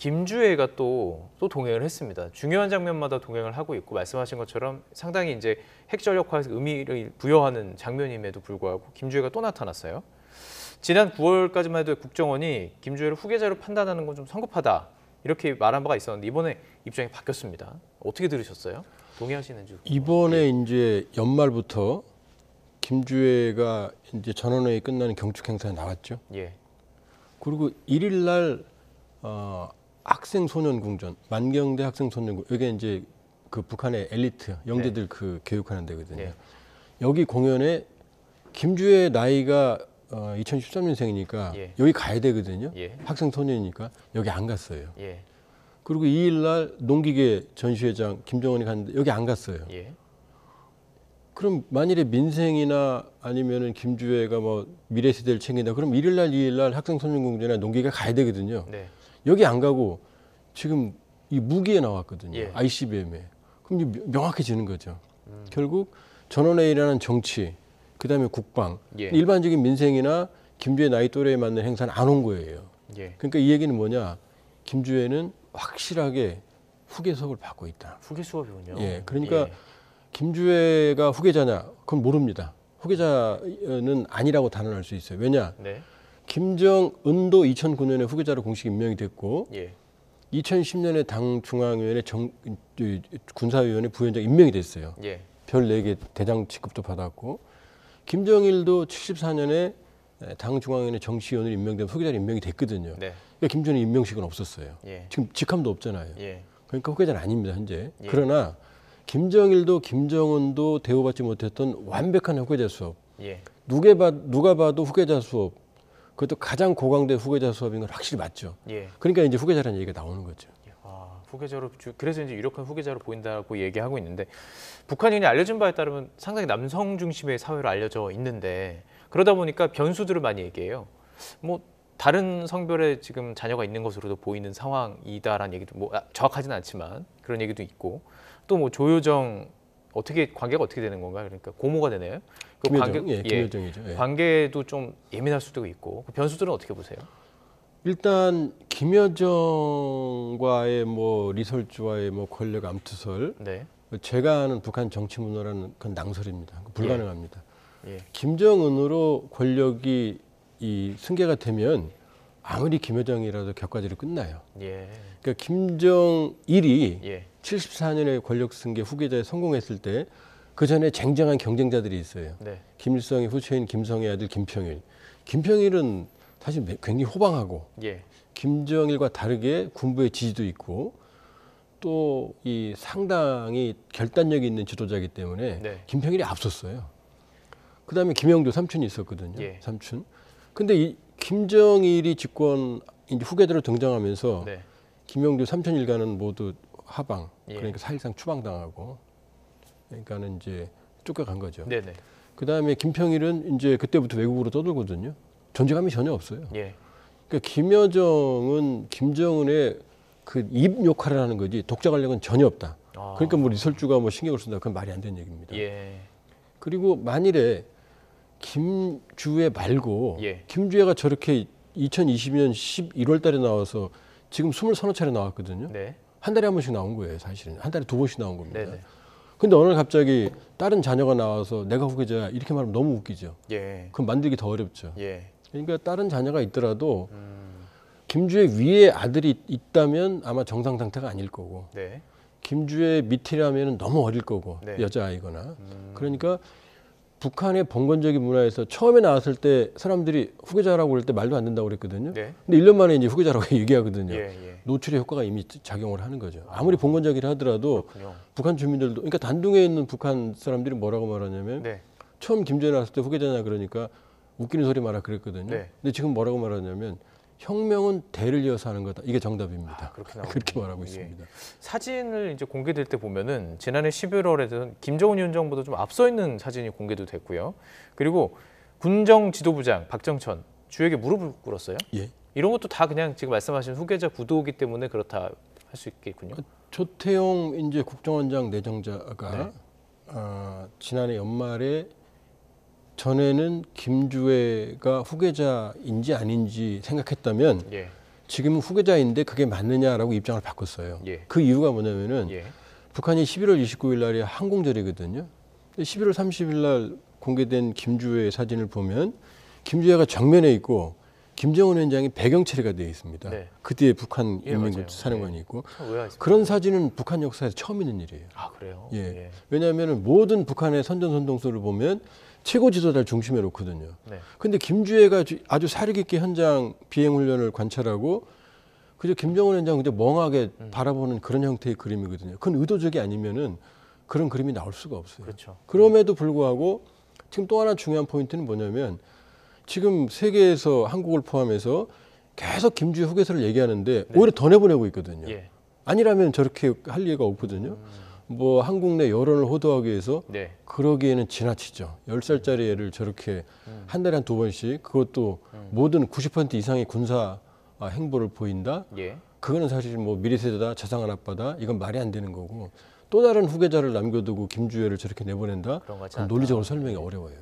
김주애가 또 동행을 했습니다. 중요한 장면마다 동행을 하고 있고 말씀하신 것처럼 상당히 이제 핵절 역할에서 의미를 부여하는 장면임에도 불구하고 김주애가 또 나타났어요. 지난 9월까지만 해도 국정원이 김주애를 후계자로 판단하는 건 좀 성급하다 이렇게 말한 바가 있었는데 이번에 입장이 바뀌었습니다. 어떻게 들으셨어요? 동의하시는지. 이번에 이제 연말부터 김주애가 이제 전원회의 끝나는 경축 행사에 나왔죠. 예. 그리고 1일 날 학생 소년 궁전, 만경대 학생 소년 궁전, 이게 이제 그 북한의 엘리트 영재들 그 교육하는 데거든요. 네. 여기 공연에 김주애 나이가 2013년생이니까 예. 여기 가야 되거든요. 예. 학생 소년이니까 여기 안 갔어요. 예. 그리고 2일 날 농기계 전시회장 김정은이 갔는데 여기 안 갔어요. 예. 그럼 만일에 민생이나 아니면은 김주애가 뭐 미래 세대를 챙긴다. 그럼 1일 날, 2일 날 학생 소년 궁전이나 농기계 가야 되거든요. 네. 여기 안 가고 지금 이 무기에 나왔거든요. 예. ICBM에. 그럼 이제 명확해지는 거죠. 결국 전원회의라는 정치, 그다음에 국방, 예. 일반적인 민생이나 김주애 나이 또래에 맞는 행사는 안 온 거예요. 예. 그러니까 이 얘기는 뭐냐? 김주애는 확실하게 후계 수업을 받고 있다. 후계 수업이군요. 예, 그러니까 김주애가 후계자냐? 그건 모릅니다. 후계자는 아니라고 단언할 수 있어요. 왜냐? 네. 김정은도 2009년에 후계자로 공식 임명이 됐고 예. 2010년에 당 중앙위원회 군사위원회 부위원장 임명이 됐어요. 예. 별 4개 대장 직급도 받았고 김정일도 74년에 당 중앙위원회 정치위원으로 임명되면 후계자로 임명이 됐거든요. 네. 그러니까 김정일 임명식은 없었어요. 예. 지금 직함도 없잖아요. 예. 그러니까 후계자는 아닙니다, 현재. 예. 그러나 김정일도 김정은도 대우받지 못했던 완벽한 후계자 수업. 예. 누가 봐도 후계자 수업. 그것도 가장 고강대 후계자 수업인 건 확실히 맞죠. 예. 그러니까 이제 후계자라는 얘기가 나오는 거죠. 후계자로 그래서 이제 유력한 후계자로 보인다고 얘기하고 있는데 북한이 알려진 바에 따르면 상당히 남성 중심의 사회로 알려져 있는데 그러다 보니까 변수들을 많이 얘기해요. 뭐 다른 성별의 지금 자녀가 있는 것으로도 보이는 상황이다라는 얘기도 뭐 정확하지는 않지만 그런 얘기도 있고 또 뭐 조효정 관계가 어떻게 되는 건가요? 그러니까 고모가 되네요. 그 김여정, 김여정이죠. 예. 관계도 좀 예민할 수도 있고 그 변수들은 어떻게 보세요? 일단 김여정과의 뭐 리설주와의 뭐 권력 암투설, 네. 제가 아는 북한 정치 문화라는 건 낭설입니다. 불가능합니다. 예. 김정은으로 권력이 이 승계가 되면 아무리 김여정이라도 격가지로 끝나요. 예. 그러니까 김정일이 예. 74년에 권력 승계 후계자에 성공했을 때 그 전에 쟁쟁한 경쟁자들이 있어요. 네. 김일성의 후처인 김성의 아들 김평일. 김평일은 사실 굉장히 호방하고 예. 김정일과 다르게 군부의 지지도 있고 또 이 상당히 결단력이 있는 지도자이기 때문에 네. 김평일이 앞섰어요. 그다음에 김영조 삼촌이 있었거든요. 예. 삼촌. 근데 이 김정일이 집권 이제 후계자로 등장하면서 네. 김영조 삼촌 일가는 모두 하방. 예. 그러니까 사실상 추방당하고 그러니까는 이제 쫓겨간 거죠. 네네. 그다음에 김평일은 이제 그때부터 외국으로 떠들거든요. 존재감이 전혀 없어요. 예. 그러니까 김여정은 김정은의 그 입 역할을 하는 거지 독자 관력은 전혀 없다. 그러니까 뭐 리설주가 뭐 신경을 쓴다. 그건 말이 안 되는 얘기입니다. 예. 그리고 만일에 김주애 말고 예. 김주애가 저렇게 2022년 11월 달에 나와서 지금 20서너 차례 나왔거든요. 네. 한 달에 한 번씩 나온 거예요, 사실은. 한 달에 2번씩 나온 겁니다. 네네. 근데 어느 날 갑자기 다른 자녀가 나와서 내가 후계자야 이렇게 말하면 너무 웃기죠. 예. 그럼 만들기 더 어렵죠. 예. 그러니까 다른 자녀가 있더라도 김주애 위에 아들이 있다면 아마 정상 상태가 아닐 거고 네. 김주애 밑이라면 너무 어릴 거고 네. 여자아이거나 그러니까 북한의 봉건적인 문화에서 처음에 나왔을 때 사람들이 후계자라고 그럴 때 말도 안 된다고 그랬거든요. 네. 근데 1년 만에 이제 후계자라고 얘기하거든요. 예. 예. 노출의 효과가 이미 작용을 하는 거죠. 아무리 봉건적이라 하더라도 그렇군요. 북한 주민들도 그러니까 단둥에 있는 북한 사람들이 뭐라고 말하냐면 네. 처음 김정일 나왔을 때 후계자냐 그러니까 웃기는 소리 말아 그랬거든요. 네. 근데 지금 뭐라고 말하냐면 혁명은 대를 이어서 하는 거다. 이게 정답입니다. 그렇게 말하고 있습니다. 사진을 이제 공개될 때 보면은 지난해 11월에는 김정은 위원장보다 좀 앞서 있는 사진이 공개도 됐고요. 그리고 군정 지도부장 박정천 주에게 무릎을 꿇었어요. 예. 이런 것도 다 그냥 지금 말씀하신 후계자 구도이기 때문에 그렇다 할 수 있겠군요. 조태용 이제 국정원장 내정자가 네. 지난해 연말에 전에는 김주애가 후계자인지 아닌지 생각했다면 예. 지금은 후계자인데 그게 맞느냐라고 입장을 바꿨어요. 예. 그 이유가 뭐냐면은 예. 북한이 11월 29일 날이 항공절이거든요. 11월 30일 날 공개된 김주의 사진을 보면 김주혜가 정면에 있고 김정은 위원장이 배경 처리가 되어 있습니다. 네. 그때 북한 예, 인민군 맞아요. 사령관이 있고 참 의아했습니다. 그런 사진은 북한 역사에서 처음 있는 일이에요. 아 그래요? 예. 왜냐하면 모든 북한의 선전선동서를 보면 최고 지도자를 중심에 놓거든요. 네. 근데 김주혜가 아주 사력 있게 현장 비행 훈련을 관찰하고 그저 김정은 위원장 그저 멍하게 바라보는 그런 형태의 그림이거든요. 그건 의도적이 아니면은 그런 그림이 나올 수가 없어요. 그렇죠. 그럼에도 불구하고 지금 또 하나 중요한 포인트는 뭐냐면 지금 세계에서 한국을 포함해서 계속 김주혜 후계자를 얘기하는데 오히려 더 내보내고 있거든요. 예. 아니라면 저렇게 할 리가 없거든요. 뭐 한국 내 여론을 호도하기 위해서 네. 그러기에는 지나치죠. 10살짜리 애를 저렇게 한 달에 한 2번씩 그것도 모든 90% 이상의 군사 행보를 보인다. 예. 그거는 사실 뭐 미래세대다 자상한 아빠다 이건 말이 안 되는 거고 또 다른 후계자를 남겨두고 김주혜를 저렇게 내보낸다. 그런 거 같지 그건 않다. 논리적으로 설명이 어려워요.